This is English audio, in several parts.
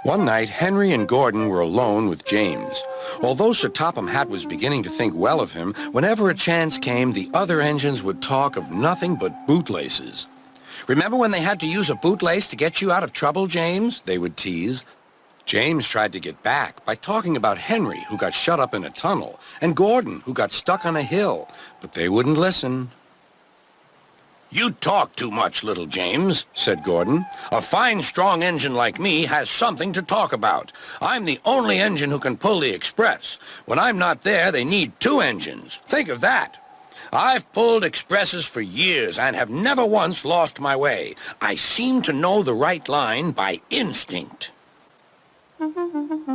One night, Henry and Gordon were alone with James. Although Sir Topham Hatt was beginning to think well of him, whenever a chance came, the other engines would talk of nothing but bootlaces. "Remember when they had to use a bootlace to get you out of trouble, James?" they would tease. James tried to get back by talking about Henry, who got shut up in a tunnel, and Gordon, who got stuck on a hill, but they wouldn't listen. "You talk too much, little James," said Gordon. "A fine, strong engine like me has something to talk about. I'm the only engine who can pull the express. When I'm not there, they need two engines. Think of that. I've pulled expresses for years and have never once lost my way. I seem to know the right line by instinct."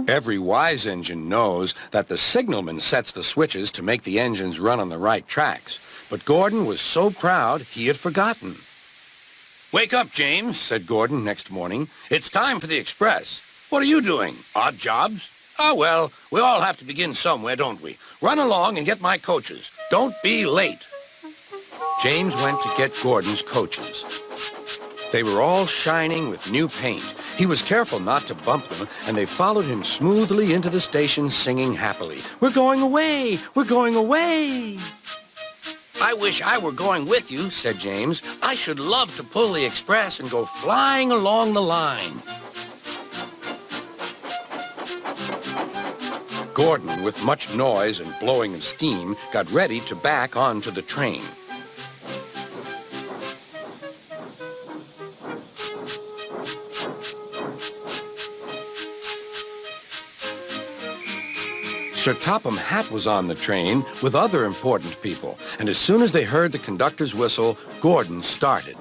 Every wise engine knows that the signalman sets the switches to make the engines run on the right tracks. But Gordon was so proud he had forgotten. "Wake up, James," said Gordon next morning. "It's time for the express. What are you doing? Odd jobs? Ah, well, we all have to begin somewhere, don't we? Run along and get my coaches. Don't be late." James went to get Gordon's coaches. They were all shining with new paint. He was careful not to bump them, and they followed him smoothly into the station singing happily, "We're going away! We're going away!" "I wish I were going with you," said James. "I should love to pull the express and go flying along the line." Gordon, with much noise and blowing of steam, got ready to back onto the train. Sir Topham Hatt was on the train with other important people, and as soon as they heard the conductor's whistle, Gordon started.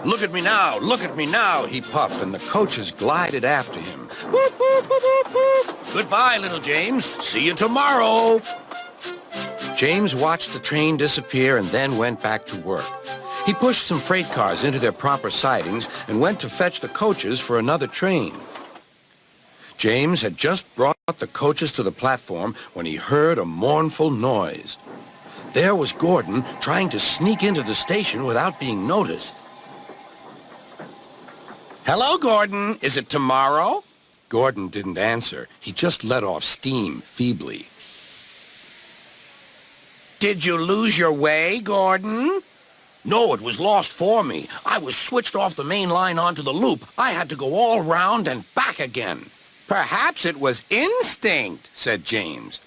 "Look at me now," he puffed, and the coaches glided after him. "Boop, boop, boop, boop, boop. Goodbye, little James. See you tomorrow." James watched the train disappear and then went back to work. He pushed some freight cars into their proper sidings and went to fetch the coaches for another train. James had just brought the coaches to the platform when he heard a mournful noise. There was Gordon trying to sneak into the station without being noticed. "Hello, Gordon. Is it tomorrow?" Gordon didn't answer. He just let off steam feebly. "Did you lose your way, Gordon?" "No, it was lost for me. I was switched off the main line onto the loop. I had to go all round and back again." "Perhaps it was instinct," said James.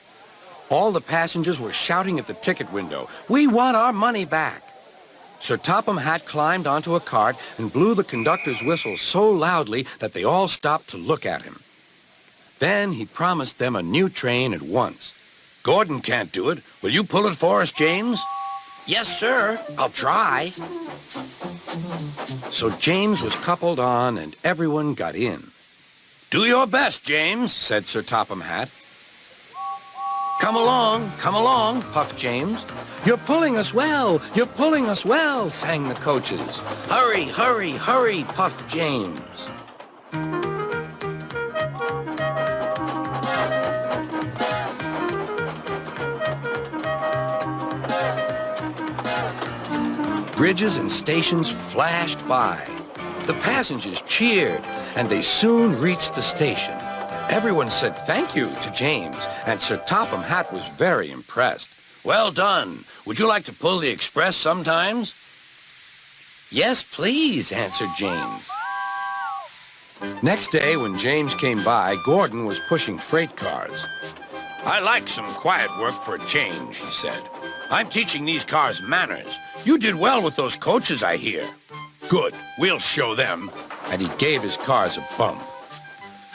All the passengers were shouting at the ticket window, "We want our money back." Sir Topham Hatt climbed onto a cart and blew the conductor's whistle so loudly that they all stopped to look at him. Then he promised them a new train at once. "Gordon can't do it. Will you pull it for us, James?" "Yes, sir. I'll try." So James was coupled on and everyone got in. "Do your best, James," said Sir Topham Hatt. Come along, puffed James. "You're pulling us well, you're pulling us well," sang the coaches. "Hurry, hurry, hurry," puffed James. Bridges and stations flashed by. The passengers cheered, and they soon reached the station. Everyone said thank you to James, and Sir Topham Hatt was very impressed. "Well done. Would you like to pull the express sometimes?" "Yes, please," answered James. Next day, when James came by, Gordon was pushing freight cars. "I like some quiet work for a change," he said. "I'm teaching these cars manners. You did well with those coaches, I hear." "Good. We'll show them." And he gave his cars a bump.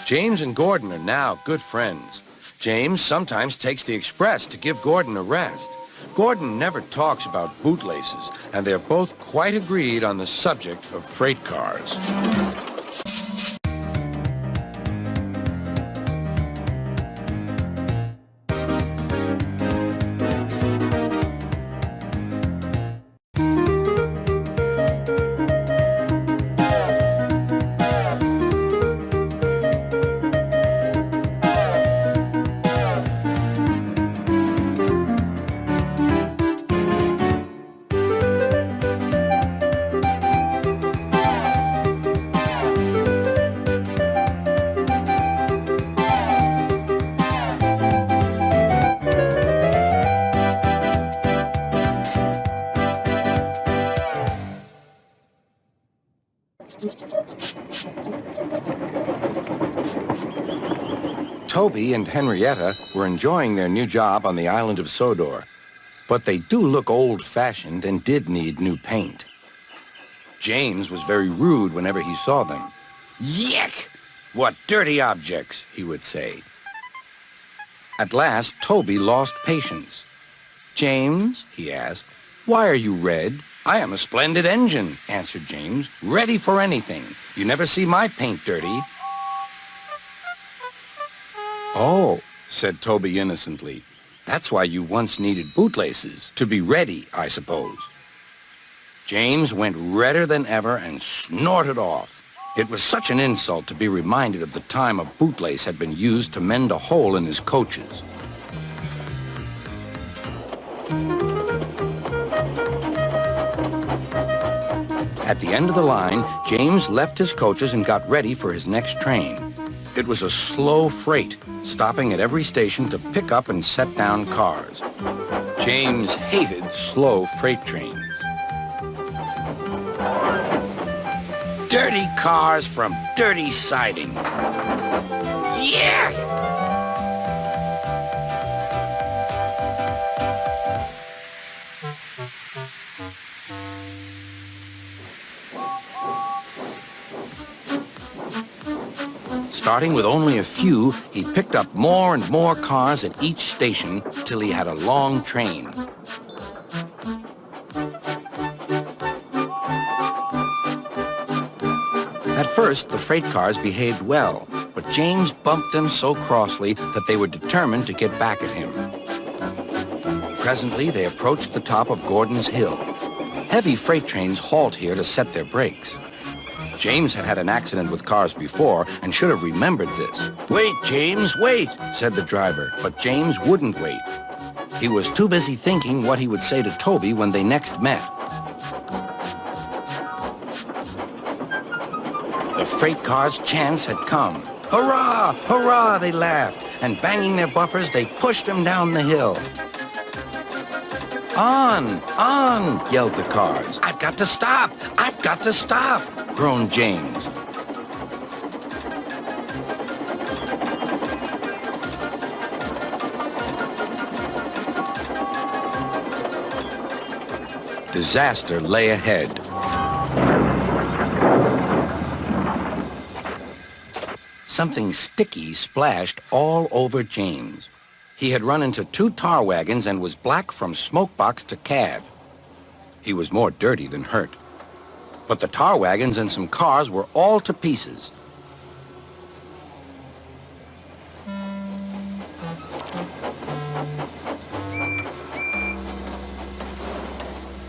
James and Gordon are now good friends. James sometimes takes the express to give Gordon a rest. Gordon never talks about bootlaces, and they're both quite agreed on the subject of freight cars. Toby and Henrietta were enjoying their new job on the Island of Sodor, but they do look old-fashioned and did need new paint. James was very rude whenever he saw them. "Yuck! What dirty objects," he would say. At last, Toby lost patience. "James," he asked, "why are you red?" "I am a splendid engine," answered James, "ready for anything. You never see my paint dirty." "Oh," said Toby innocently, "that's why you once needed bootlaces, to be ready, I suppose." James went redder than ever and snorted off. It was such an insult to be reminded of the time a bootlace had been used to mend a hole in his coaches. At the end of the line, James left his coaches and got ready for his next train. It was a slow freight, stopping at every station to pick up and set down cars. James hated slow freight trains. Dirty cars from dirty siding. Yeah! Starting with only a few, he picked up more and more cars at each station till he had a long train. At first, the freight cars behaved well, but James bumped them so crossly that they were determined to get back at him. Presently, they approached the top of Gordon's Hill. Heavy freight trains halt here to set their brakes. James had had an accident with cars before and should have remembered this. "Wait, James, wait," said the driver, but James wouldn't wait. He was too busy thinking what he would say to Toby when they next met. The freight car's chance had come. "Hurrah! Hurrah!" they laughed, and banging their buffers, they pushed him down the hill. "On! On!" yelled the cars. "I've got to stop! I've got to stop!" groaned James. Disaster lay ahead. Something sticky splashed all over James. He had run into 2 tar wagons and was black from smokebox to cab. He was more dirty than hurt. But the tar wagons and some cars were all to pieces.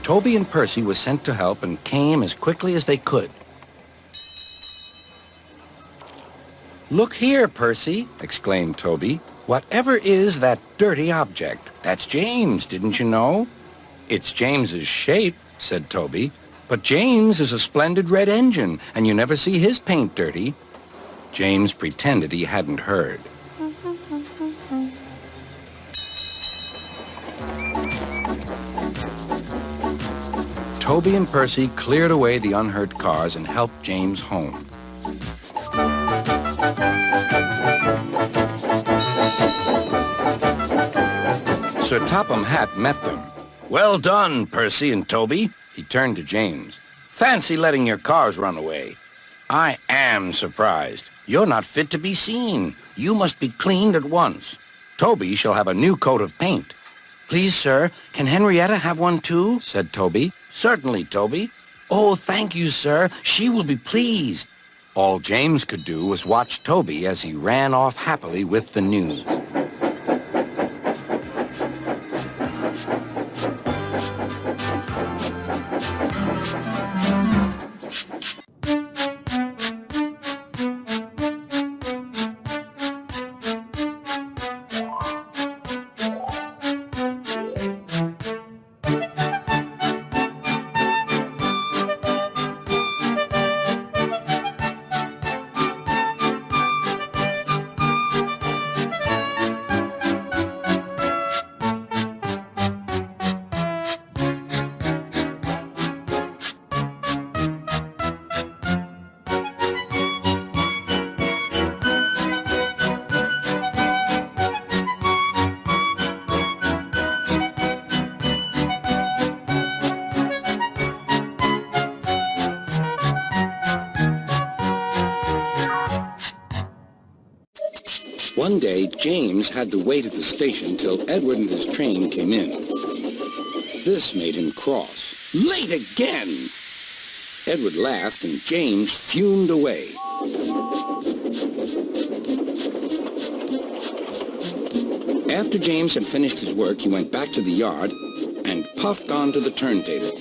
Toby and Percy were sent to help and came as quickly as they could. "Look here, Percy," exclaimed Toby. "Whatever is that dirty object? That's James, didn't you know?" "It's James's shape," said Toby. "But James is a splendid red engine, and you never see his paint dirty." James pretended he hadn't heard. Toby and Percy cleared away the unhurt cars and helped James home. Sir Topham Hatt met them. "Well done, Percy and Toby." He turned to James. "Fancy letting your cars run away. I am surprised. You're not fit to be seen. You must be cleaned at once. Toby shall have a new coat of paint." "Please, sir, can Henrietta have one too?" said Toby. "Certainly, Toby." "Oh, thank you, sir. She will be pleased." All James could do was watch Toby as he ran off happily with the news. One day, James had to wait at the station till Edward and his train came in. This made him cross. Late again! Edward laughed and James fumed away. After James had finished his work, he went back to the yard and puffed onto the turntable.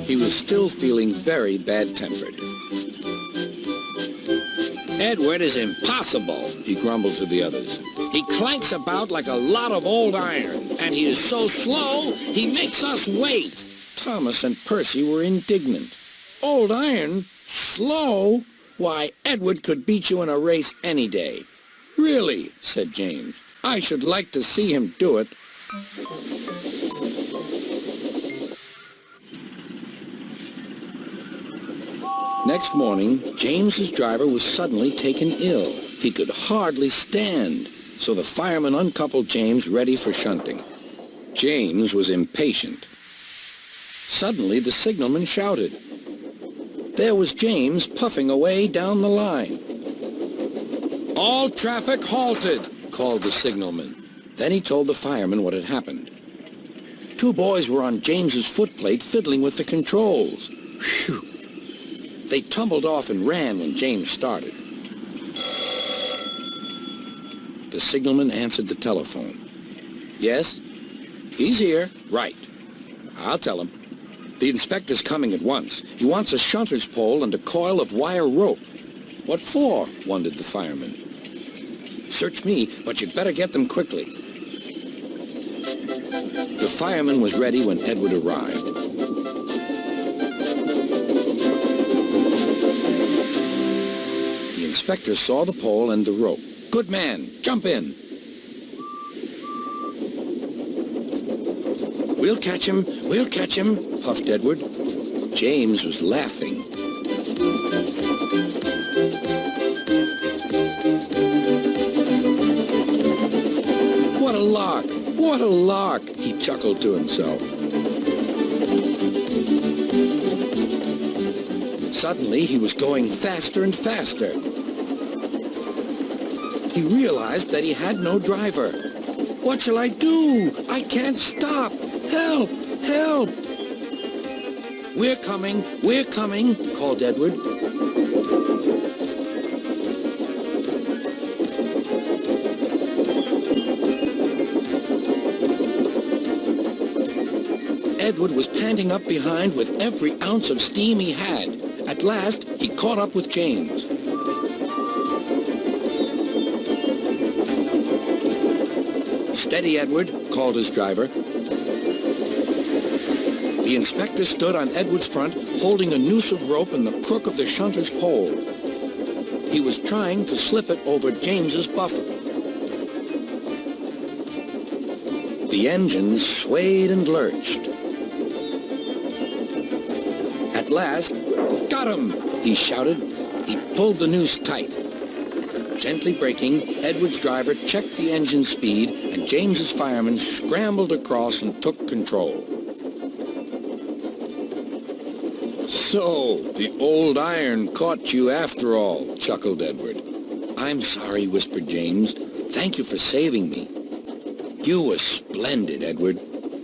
He was still feeling very bad-tempered. Edward is impossible, he grumbled to the others. He clanks about like a lot of old iron, and he is so slow, he makes us wait. Thomas and Percy were indignant. Old iron? Slow? Why, Edward could beat you in a race any day. Really, said James. I should like to see him do it. Next morning, James's driver was suddenly taken ill. He could hardly stand, so the fireman uncoupled James ready for shunting. James was impatient. Suddenly, the signalman shouted. There was James puffing away down the line. All traffic halted, called the signalman. Then he told the fireman what had happened. Two boys were on James's footplate fiddling with the controls. Phew! They tumbled off and ran when James started. The signalman answered the telephone. Yes? He's here. Right. I'll tell him. The inspector's coming at once. He wants a shunter's pole and a coil of wire rope. What for? Wondered the fireman. Search me, but you'd better get them quickly. The fireman was ready when Edward arrived. The inspector saw the pole and the rope. Good man, jump in. We'll catch him, puffed Edward. James was laughing. What a lark, he chuckled to himself. Suddenly, he was going faster and faster. He realized that he had no driver. What shall I do? I can't stop. Help! Help! We're coming, called Edward. Edward was panting up behind with every ounce of steam he had. At last, he caught up with James. Steady, Edward, called his driver. The inspector stood on Edward's front, holding a noose of rope in the crook of the shunter's pole. He was trying to slip it over James's buffer. The engines swayed and lurched. At last, got him, he shouted. He pulled the noose tight. Gently braking, Edward's driver checked the engine speed, and James's fireman scrambled across and took control. So, the old iron caught you after all, chuckled Edward. I'm sorry, whispered James. Thank you for saving me. You were splendid, Edward.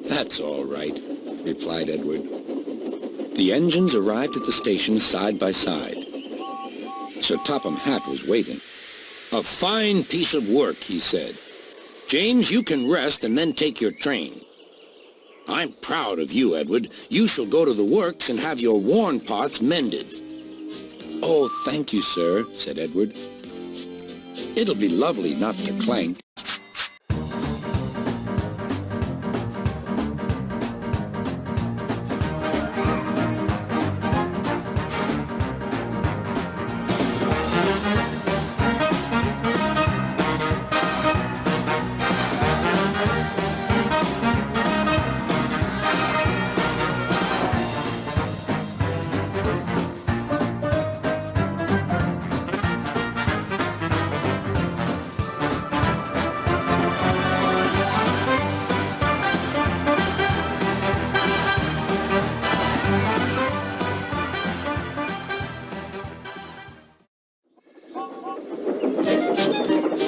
That's all right, replied Edward. The engines arrived at the station side by side. Sir Topham Hatt was waiting. A fine piece of work, he said. James, you can rest and then take your train. I'm proud of you, Edward. You shall go to the works and have your worn parts mended. Oh, thank you, sir, said Edward. It'll be lovely not to clank.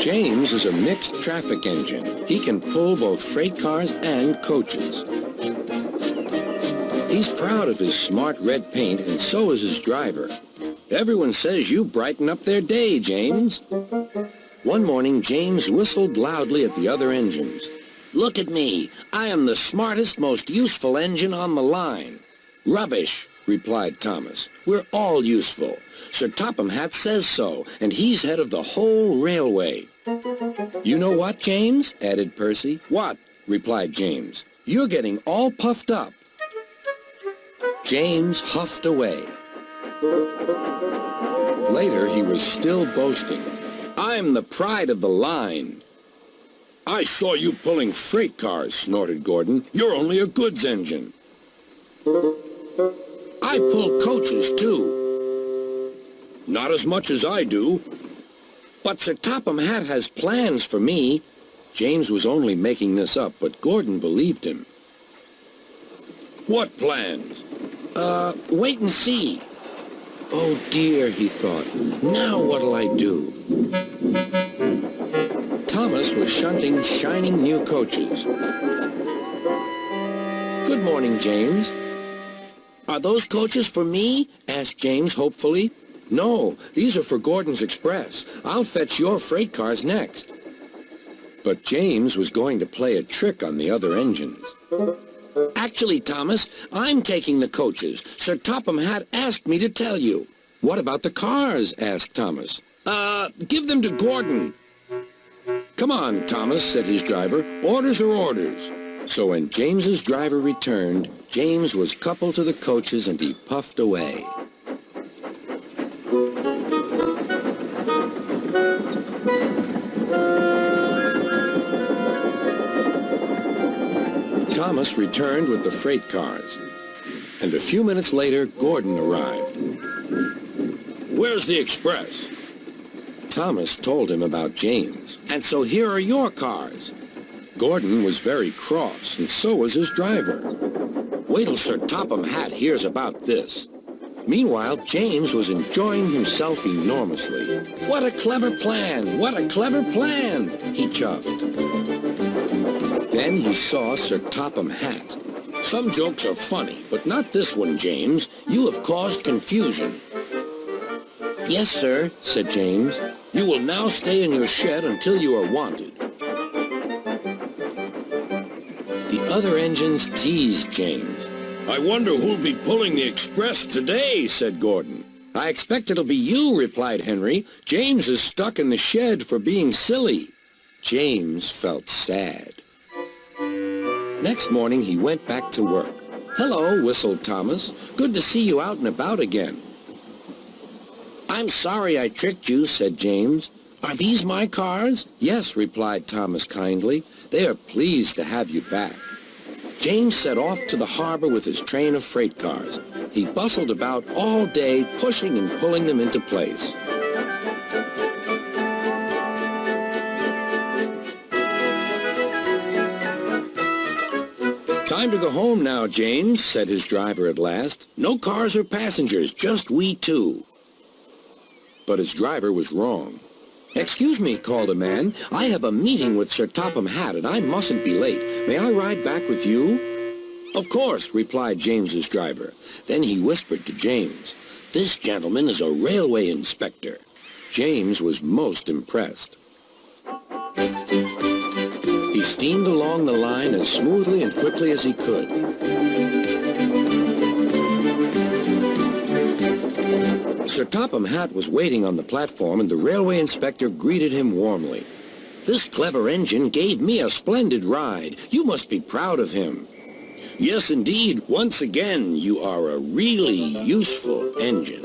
James is a mixed traffic engine. He can pull both freight cars and coaches. He's proud of his smart red paint, and so is his driver. Everyone says you brighten up their day, James. One morning, James whistled loudly at the other engines. "Look at me. I am the smartest, most useful engine on the line." "Rubbish," replied Thomas. "We're all useful. Sir Topham Hatt says so, and he's head of the whole railway." "You know what, James?" added Percy. "What?" replied James. "You're getting all puffed up." James huffed away. Later, he was still boasting. "I'm the pride of the line." "I saw you pulling freight cars," snorted Gordon. "You're only a goods engine." "I pull coaches, too." "Not as much as I do." "But Sir Topham Hatt has plans for me." James was only making this up, but Gordon believed him. "What plans?" Wait and see." "Oh dear," he thought. "Now what'll I do?" Thomas was shunting shining new coaches. "Good morning, James." "Are those coaches for me?" asked James hopefully. "No, these are for Gordon's Express. I'll fetch your freight cars next." But James was going to play a trick on the other engines. "Actually, Thomas, I'm taking the coaches. Sir Topham Hatt asked me to tell you." "What about the cars?" asked Thomas. Give them to Gordon." "Come on, Thomas," said his driver. "Orders are orders." So when James's driver returned, James was coupled to the coaches and he puffed away. Thomas returned with the freight cars, and a few minutes later, Gordon arrived. "Where's the express?" Thomas told him about James. "And so here are your cars." Gordon was very cross, and so was his driver. "Wait till Sir Topham Hatt hears about this." Meanwhile, James was enjoying himself enormously. "What a clever plan! What a clever plan!" he chuffed. Then he saw Sir Topham Hatt. "Some jokes are funny, but not this one, James. You have caused confusion." "Yes, sir," said James. "You will now stay in your shed until you are wanted." The other engines teased James. "I wonder who'll be pulling the express today," said Gordon. "I expect it'll be you," replied Henry. "James is stuck in the shed for being silly." James felt sad. Next morning, he went back to work. "Hello," whistled Thomas. "Good to see you out and about again." "I'm sorry I tricked you," said James. "Are these my cars?" "Yes," replied Thomas kindly. "They are pleased to have you back." James set off to the harbor with his train of freight cars. He bustled about all day, pushing and pulling them into place. "Time to go home now, James," said his driver at last. "No cars or passengers, just we two." But his driver was wrong. "Excuse me," called a man. "I have a meeting with Sir Topham Hatt, and I mustn't be late. May I ride back with you?" "Of course," replied James's driver. Then he whispered to James, "This gentleman is a railway inspector." James was most impressed. He steamed along the line as smoothly and quickly as he could. Sir Topham Hatt was waiting on the platform, and the railway inspector greeted him warmly. "This clever engine gave me a splendid ride. You must be proud of him." "Yes, indeed. Once again, you are a really useful engine."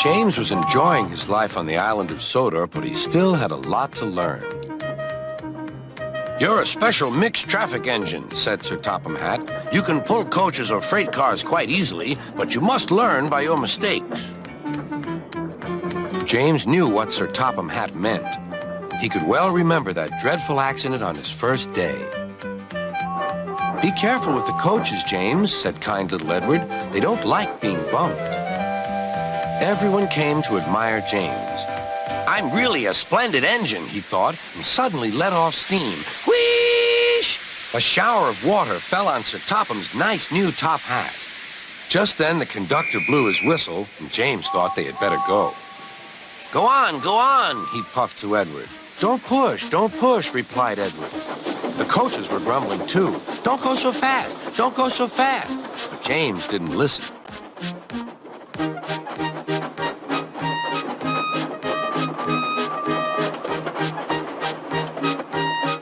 James was enjoying his life on the Island of Sodor, but he still had a lot to learn. "You're a special mixed traffic engine," said Sir Topham Hatt. "You can pull coaches or freight cars quite easily, but you must learn by your mistakes." James knew what Sir Topham Hatt meant. He could well remember that dreadful accident on his first day. "Be careful with the coaches, James," said kind little Edward. "They don't like being bumped." Everyone came to admire James. "I'm really a splendid engine," he thought, and suddenly let off steam. Whoosh! A shower of water fell on Sir Topham's nice new top hat. Just then the conductor blew his whistle, and James thought they had better go. Go on," he puffed to Edward. Don't push," replied Edward. The coaches were grumbling too. Don't go so fast. But James didn't listen.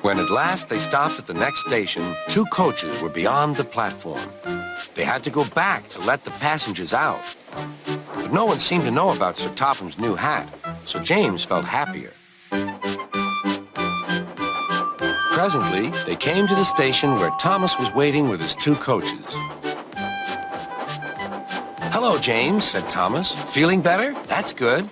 When at last they stopped at the next station, 2 coaches were beyond the platform. They had to go back to let the passengers out. But no one seemed to know about Sir Topham's new hat, so James felt happier. Presently, they came to the station where Thomas was waiting with his 2 coaches. "Hello, James," said Thomas. "Feeling better? That's good."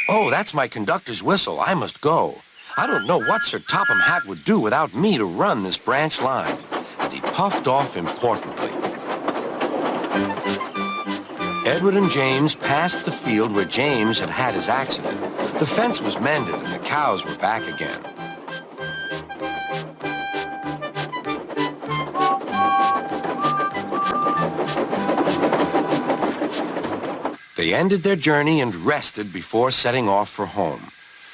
"Oh, that's my conductor's whistle. I must go. I don't know what Sir Topham Hatt would do without me to run this branch line." And he puffed off importantly. Edward and James passed the field where James had had his accident. The fence was mended and the cows were back again. They ended their journey and rested before setting off for home.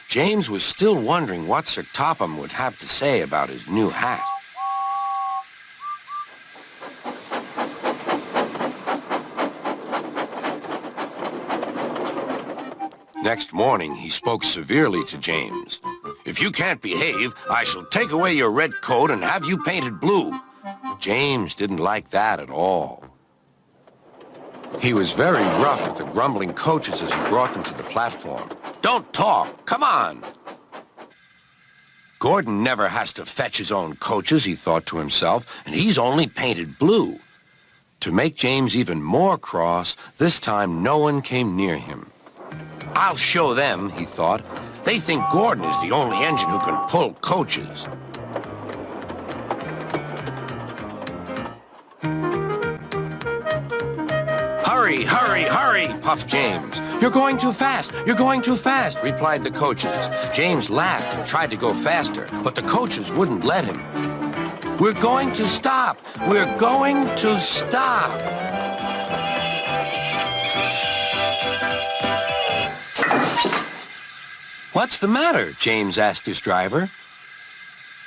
James was still wondering what Sir Topham would have to say about his new hat. Next morning, he spoke severely to James. "If you can't behave, I shall take away your red coat and have you painted blue." James didn't like that at all. He was very rough with the grumbling coaches as he brought them to the platform. "Don't talk. Come on." Gordon never has to fetch his own coaches, he thought to himself, and he's only painted blue. To make James even more cross, this time no one came near him. "I'll show them," he thought. "They think Gordon is the only engine who can pull coaches." Hurry, puffed James. You're going too fast, replied the coaches. James laughed and tried to go faster, but the coaches wouldn't let him. We're going to stop. What's the matter? James asked his driver.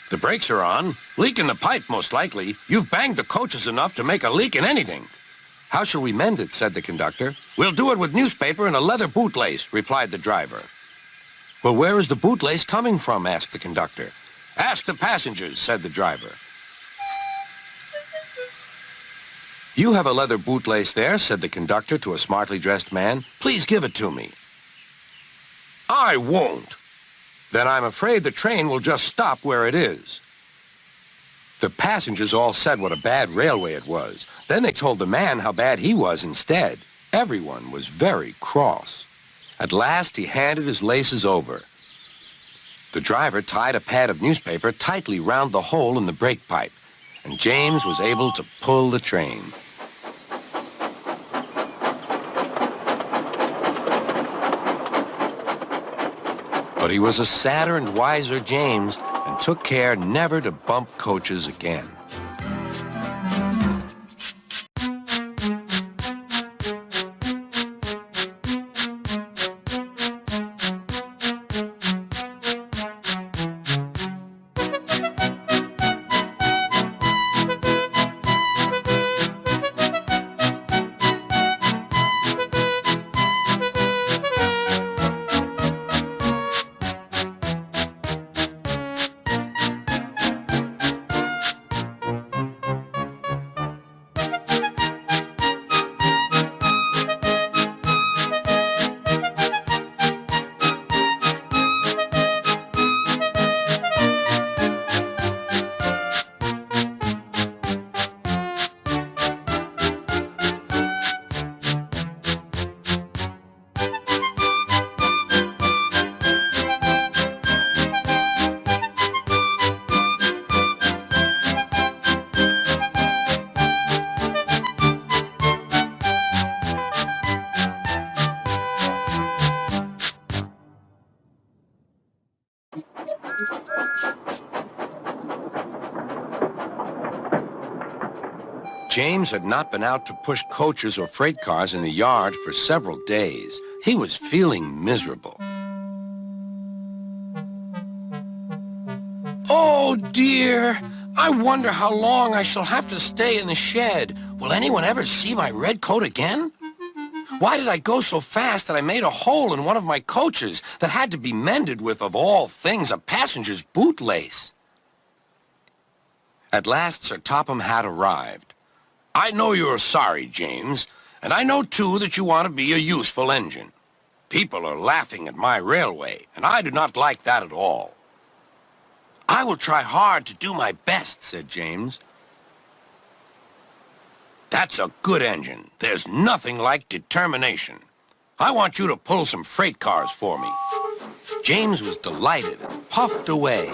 The brakes are on. Leak in the pipe, most likely. You've banged the coaches enough to make a leak in anything. How shall we mend it? Said the conductor. We'll do it with newspaper and a leather bootlace, replied the driver. Well, where is the bootlace coming from? Asked the conductor. Ask the passengers, said the driver. You have a leather bootlace there, said the conductor to a smartly dressed man. Please give it to me. I won't. Then I'm afraid the train will just stop where it is. The passengers all said what a bad railway it was. Then they told the man how bad he was instead. Everyone was very cross. At last, he handed his laces over. The driver tied a pad of newspaper tightly round the hole in the brake pipe, and James was able to pull the train. But he was a sadder and wiser James and took care never to bump coaches again. James had not been out to push coaches or freight cars in the yard for several days. He was feeling miserable. Oh, dear. I wonder how long I shall have to stay in the shed. Will anyone ever see my red coat again? Why did I go so fast that I made a hole in one of my coaches that had to be mended with, of all things, a passenger's bootlace? At last, Sir Topham Hatt arrived. I know you're sorry, James, and I know, too, that you want to be a useful engine. People are laughing at my railway, and I do not like that at all. I will try hard to do my best, said James. That's a good engine. There's nothing like determination. I want you to pull some freight cars for me. James was delighted and puffed away.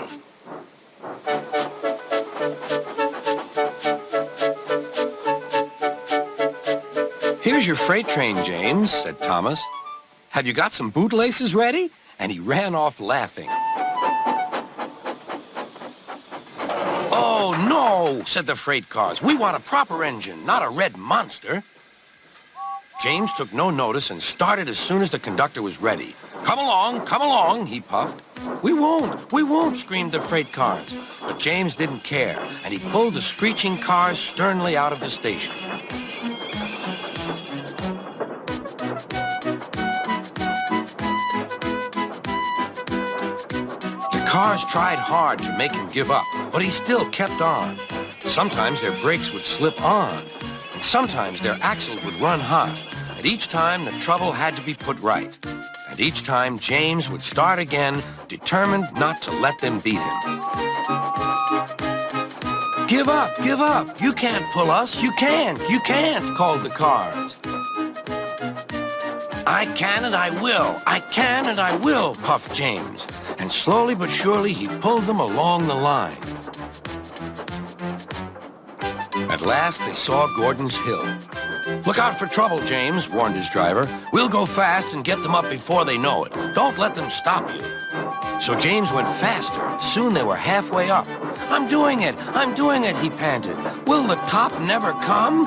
Here's your freight train, James, said Thomas. Have you got some bootlaces ready? And he ran off laughing. Oh, no, said the freight cars. We want a proper engine, not a red monster. James took no notice and started as soon as the conductor was ready. Come along, he puffed. We won't, screamed the freight cars. But James didn't care, and he pulled the screeching cars sternly out of the station. The cars tried hard to make him give up, but he still kept on. Sometimes their brakes would slip on, and sometimes their axles would run hot, and each time the trouble had to be put right. And each time James would start again, determined not to let them beat him. Give up, you can't pull us, you can't, called the cars. I can and I will, puffed James. And slowly but surely he pulled them along the line. At last they saw Gordon's Hill. Look out for trouble, James, warned his driver. We'll go fast and get them up before they know it. Don't let them stop you. So James went faster. Soon they were halfway up. I'm doing it, he panted. Will the top never come?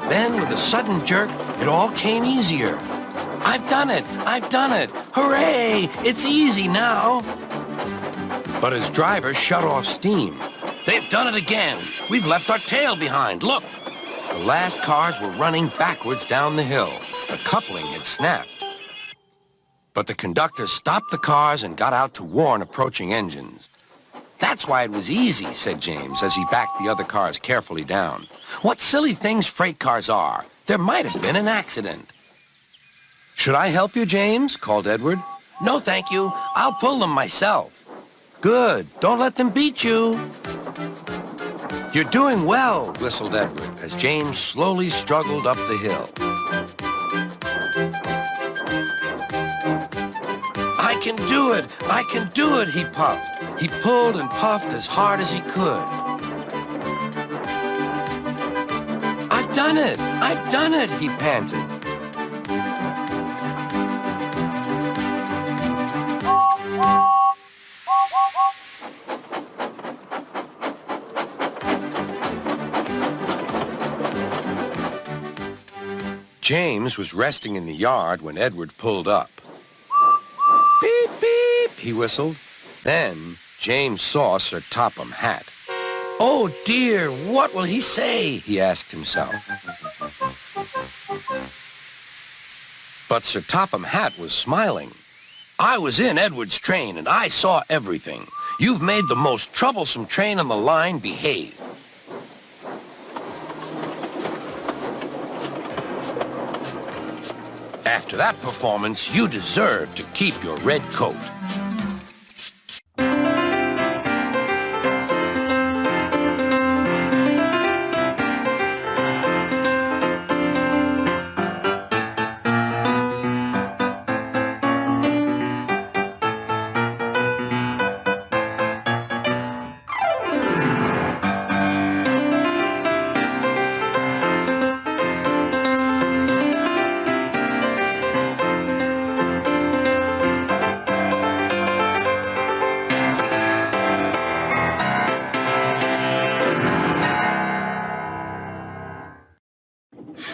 Then, with a sudden jerk, it all came easier. I've done it! Hooray! It's easy now! But his driver shut off steam. They've done it again! We've left our tail behind, look! The last cars were running backwards down the hill. The coupling had snapped. But the conductor stopped the cars and got out to warn approaching engines. That's why it was easy, said James, as he backed the other cars carefully down. What silly things freight cars are! There might have been an accident. Should I help you, James? Called Edward. No, thank you. I'll pull them myself. Good. Don't let them beat you. You're doing well, whistled Edward, as James slowly struggled up the hill. I can do it, he puffed. He pulled and puffed as hard as he could. I've done it, he panted. James was resting in the yard when Edward pulled up. Beep, beep, he whistled. Then James saw Sir Topham Hatt. Oh, dear, what will he say? He asked himself. But Sir Topham Hatt was smiling. I was in Edward's train, and I saw everything. You've made the most troublesome train on the line behave. After that performance, you deserve to keep your red coat.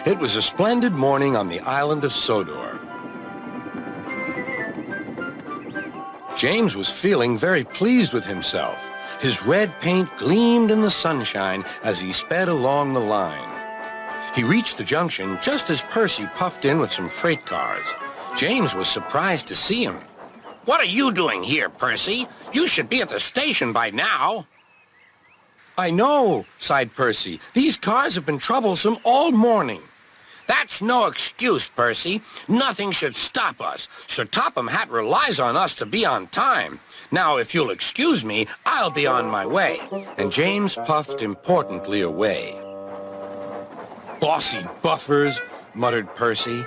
It was a splendid morning on the Island of Sodor. James was feeling very pleased with himself. His red paint gleamed in the sunshine as he sped along the line. He reached the junction just as Percy puffed in with some freight cars. James was surprised to see him. What are you doing here, Percy? You should be at the station by now. I know, sighed Percy. These cars have been troublesome all morning. That's no excuse, Percy. Nothing should stop us. Sir Topham Hatt relies on us to be on time. Now, if you'll excuse me, I'll be on my way. And James puffed importantly away. Bossy buffers, muttered Percy.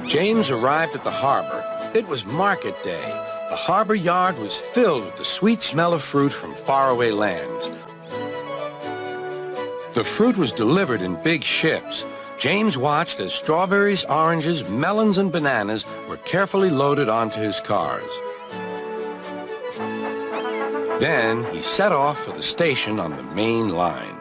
James arrived at the harbor. It was market day. The harbor yard was filled with the sweet smell of fruit from faraway lands. The fruit was delivered in big ships. James watched as strawberries, oranges, melons, and bananas were carefully loaded onto his cars. Then he set off for the station on the main line.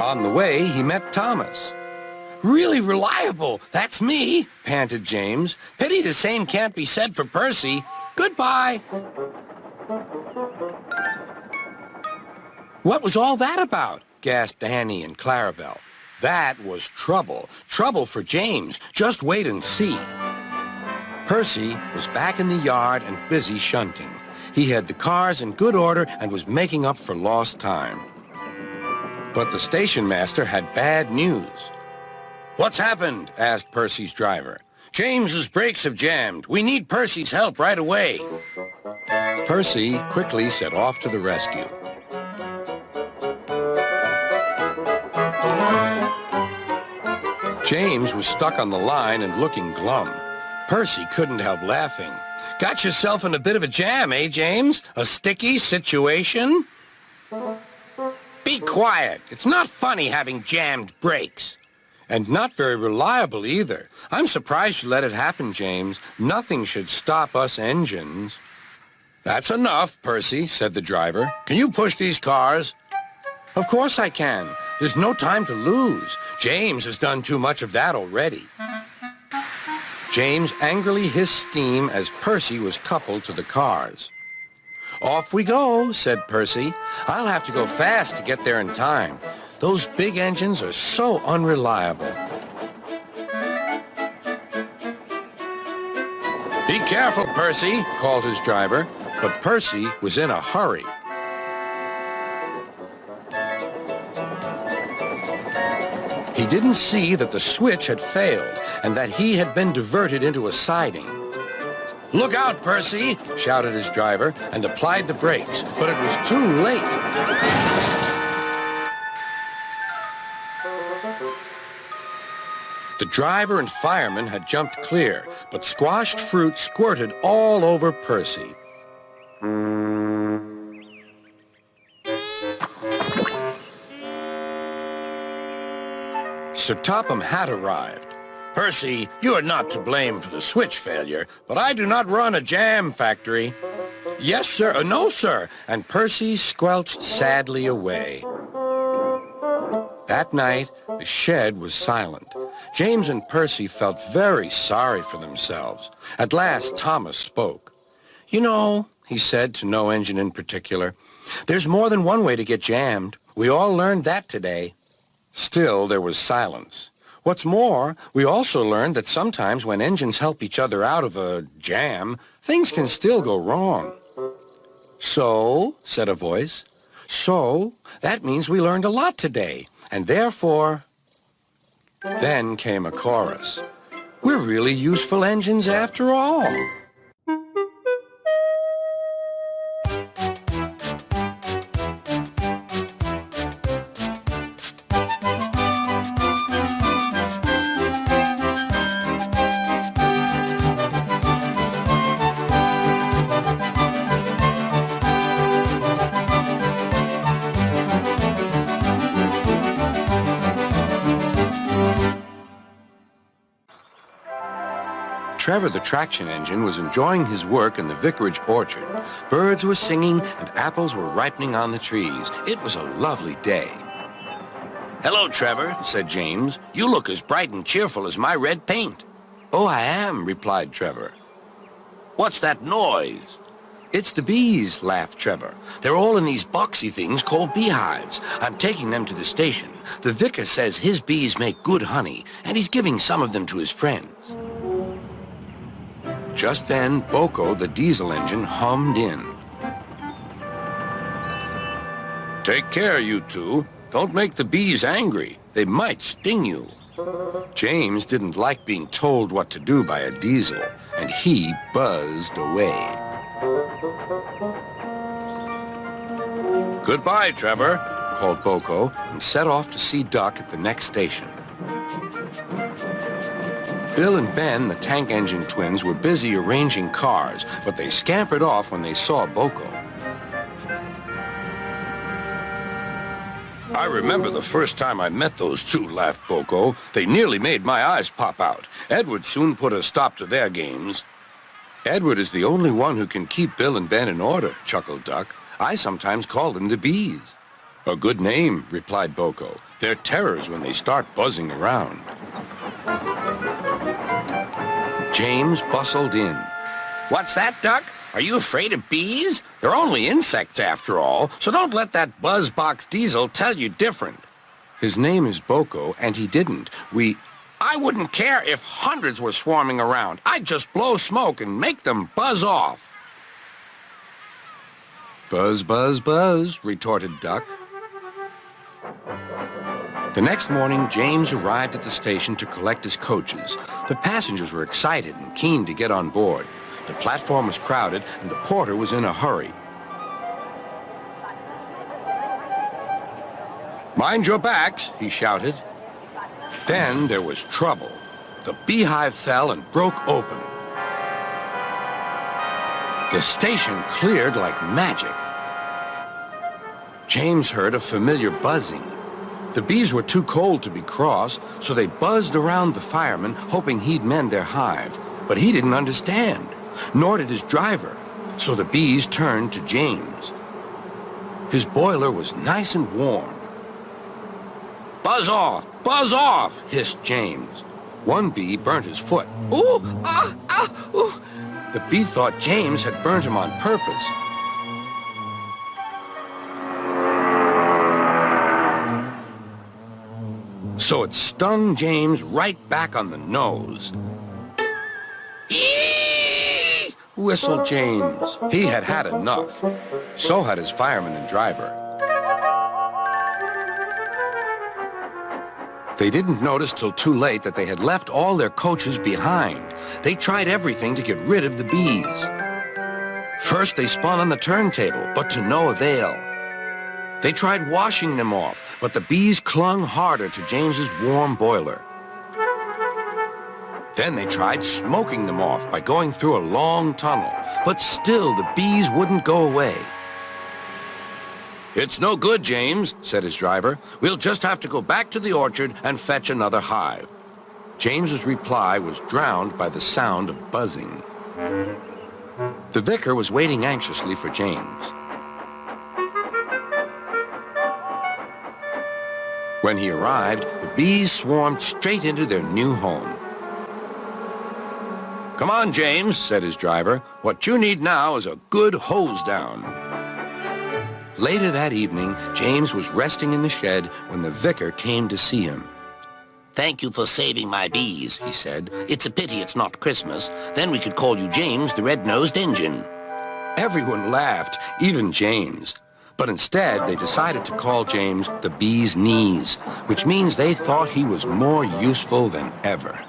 On the way, he met Thomas. Really reliable, that's me, panted James. Pity the same can't be said for Percy. Goodbye. What was all that about? Gasped Annie and Clarabelle. That was trouble. Trouble for James. Just wait and see. Percy was back in the yard and busy shunting. He had the cars in good order and was making up for lost time. But the station master had bad news. What's happened? Asked Percy's driver. James's brakes have jammed. We need Percy's help right away. Percy quickly set off to the rescue. James was stuck on the line and looking glum. Percy couldn't help laughing. Got yourself in a bit of a jam, eh, James? A sticky situation? Be quiet. It's not funny having jammed brakes. And not very reliable either. I'm surprised you let it happen, James. Nothing should stop us engines. That's enough, Percy, said the driver. Can you push these cars? Of course I can. There's no time to lose. James has done too much of that already. James angrily hissed steam as Percy was coupled to the cars. Off we go, said Percy. I'll have to go fast to get there in time. Those big engines are so unreliable. Be careful, Percy, called his driver, but Percy was in a hurry. He didn't see that the switch had failed and that he had been diverted into a siding. Look out, Percy, shouted his driver and applied the brakes, but it was too late. The driver and fireman had jumped clear, but squashed fruit squirted all over Percy. Sir Topham Hatt arrived. Percy, you are not to blame for the switch failure, but I do not run a jam factory. Yes, sir. No, sir. And Percy squelched sadly away. That night, the shed was silent. James and Percy felt very sorry for themselves. At last, Thomas spoke. You know, he said to no engine in particular, there's more than one way to get jammed. We all learned that today. Still, there was silence. What's more, we also learned that sometimes when engines help each other out of a jam, things can still go wrong. So, said a voice, so that means we learned a lot today, and therefore... Then came a chorus. We're really useful engines after all. Trevor the traction engine was enjoying his work in the vicarage orchard, birds were singing and apples were ripening on the trees. It was a lovely day. Hello, Trevor, said James. You look as bright and cheerful as my red paint. Oh, I am, replied Trevor. What's that noise? It's the bees, laughed Trevor. They're all in these boxy things called beehives. I'm taking them to the station. The vicar says his bees make good honey, and he's giving some of them to his friends. Just then, Boko, the diesel engine, hummed in. Take care, you two. Don't make the bees angry. They might sting you. James didn't like being told what to do by a diesel, and he buzzed away. Goodbye, Trevor, called Boko, and set off to see Duck at the next station. Bill and Ben, the tank engine twins, were busy arranging cars, but they scampered off when they saw Boko. I remember the first time I met those two, laughed Boko. They nearly made my eyes pop out. Edward soon put a stop to their games. Edward is the only one who can keep Bill and Ben in order, chuckled Duck. I sometimes call them the bees. A good name, replied Boko. They're terrors when they start buzzing around. James bustled in. What's that, Duck? Are you afraid of bees? They're only insects after all, so don't let that buzzbox diesel tell you different. His name is Boko, and he didn't. I wouldn't care if hundreds were swarming around. I'd just blow smoke and make them buzz off. Buzz, buzz, buzz, retorted Duck. The next morning, James arrived at the station to collect his coaches. The passengers were excited and keen to get on board. The platform was crowded, and the porter was in a hurry. Mind your backs, he shouted. Then there was trouble. The beehive fell and broke open. The station cleared like magic. James heard a familiar buzzing. The bees were too cold to be cross, so they buzzed around the fireman, hoping he'd mend their hive. But he didn't understand, nor did his driver, so the bees turned to James. His boiler was nice and warm. Buzz off, hissed James. One bee burnt his foot. Ooh, ooh. The bee thought James had burnt him on purpose. So it stung James right back on the nose. Eee! Whistled James. He had had enough. So had his fireman and driver. They didn't notice till too late that they had left all their coaches behind. They tried everything to get rid of the bees. First, they spun on the turntable, but to no avail. They tried washing them off, but the bees clung harder to James's warm boiler. Then they tried smoking them off by going through a long tunnel, but still the bees wouldn't go away. It's no good, James, said his driver. We'll just have to go back to the orchard and fetch another hive. James's reply was drowned by the sound of buzzing. The vicar was waiting anxiously for James. When he arrived, the bees swarmed straight into their new home. Come on, James, said his driver. What you need now is a good hose down. Later that evening, James was resting in the shed when the vicar came to see him. Thank you for saving my bees, he said. It's a pity it's not Christmas. Then we could call you James the Red-Nosed Engine. Everyone laughed, even James. But instead, they decided to call James the Bee's Knees, which means they thought he was more useful than ever.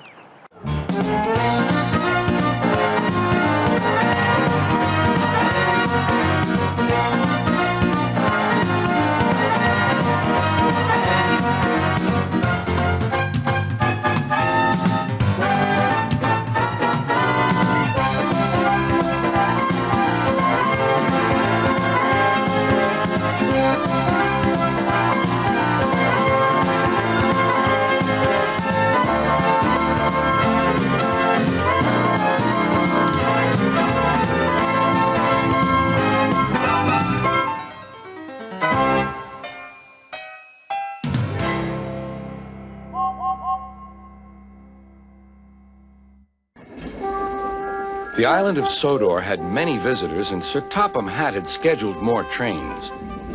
The island of Sodor had many visitors, and Sir Topham Hatt had scheduled more trains.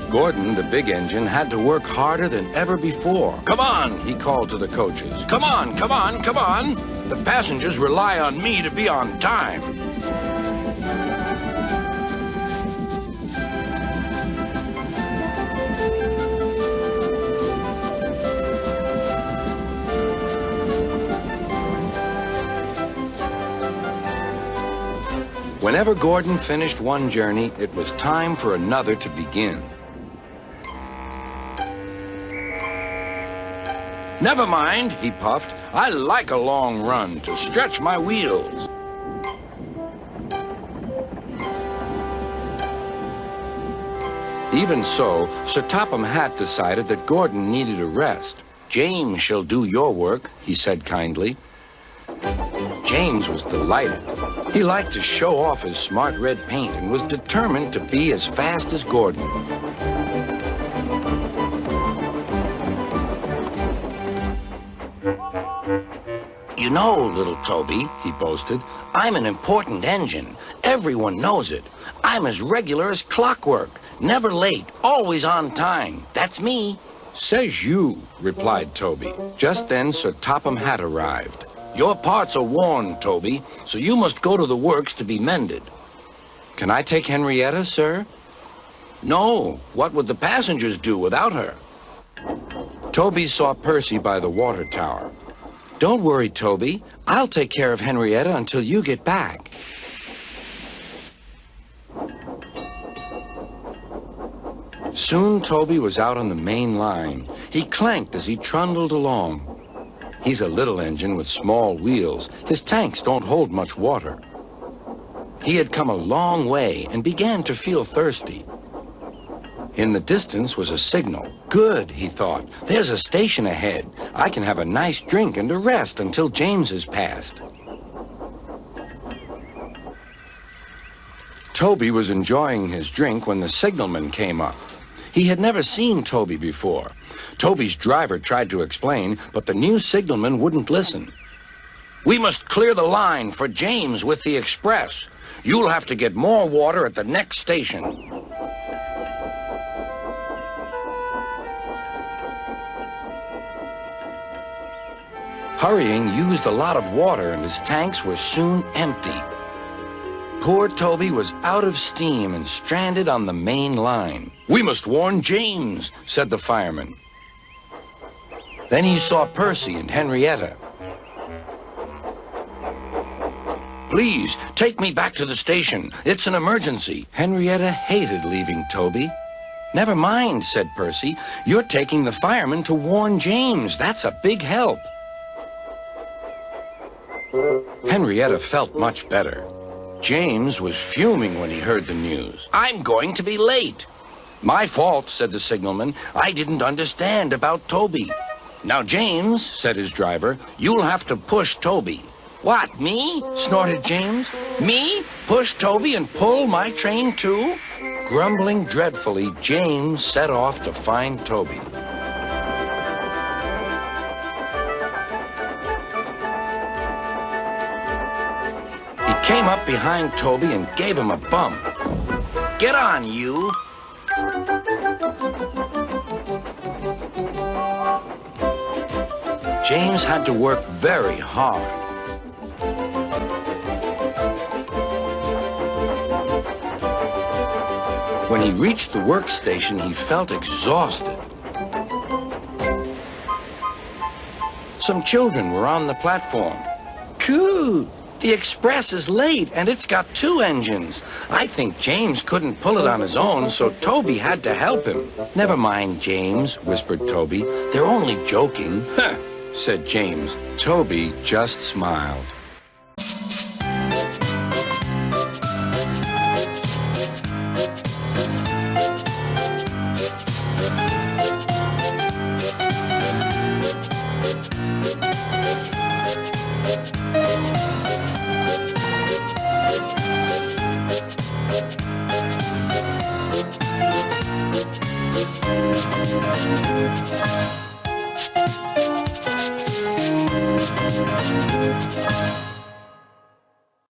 Gordon, the big engine, had to work harder than ever before. Come on, He called to the coaches. come on, come on, come on. The passengers rely on me to be on time. Whenever Gordon finished one journey, it was time for another to begin. Never mind, he puffed. I like a long run to stretch my wheels. Even so, Sir Topham Hatt decided that Gordon needed a rest. James shall do your work, He said kindly. James was delighted. He liked to show off his smart red paint and was determined to be as fast as Gordon. You know, little Toby, He boasted. I'm an important engine. Everyone knows it. I'm as regular as clockwork. Never late, always on time. That's me. Says you, replied Toby. Just then, Sir Topham Hatt arrived. Your parts are worn, Toby, so you must go to the works to be mended. Can I take Henrietta, sir? No, what would the passengers do without her? Toby saw Percy by the water tower. Don't worry, Toby. I'll take care of Henrietta until you get back. Soon Toby was out on the main line. He clanked as he trundled along. He's a little engine with small wheels. His tanks don't hold much water. He had come a long way and began to feel thirsty. In the distance was a signal. Good, he thought. There's a station ahead. I can have a nice drink and a rest until James has passed. Toby was enjoying his drink when the signalman came up. He had never seen Toby before. Toby's driver tried to explain, but the new signalman wouldn't listen. We must clear the line for James with the express. You'll have to get more water at the next station. Hurrying used a lot of water, and his tanks were soon empty. Poor Toby was out of steam and stranded on the main line. We must warn James, said the fireman. Then he saw Percy and Henrietta. Please, take me back to the station. It's an emergency. Henrietta hated leaving Toby. Never mind, said Percy. You're taking the fireman to warn James. That's a big help. Henrietta felt much better. James was fuming when he heard the news. I'm going to be late. My fault, said the signalman. I didn't understand about Toby. Now, James, said his driver, you'll have to push Toby. What, me? Snorted James. Me? Push Toby and pull my train too? Grumbling dreadfully, James set off to find Toby. He came up behind Toby and gave him a bump. Get on, you. James had to work very hard. When he reached the workstation, he felt exhausted. Some children were on the platform. Coo! The express is late, and it's got 2 engines. I think James couldn't pull it on his own, so Toby had to help him. Never mind, James, whispered Toby. They're only joking. Huh, said James. Toby just smiled.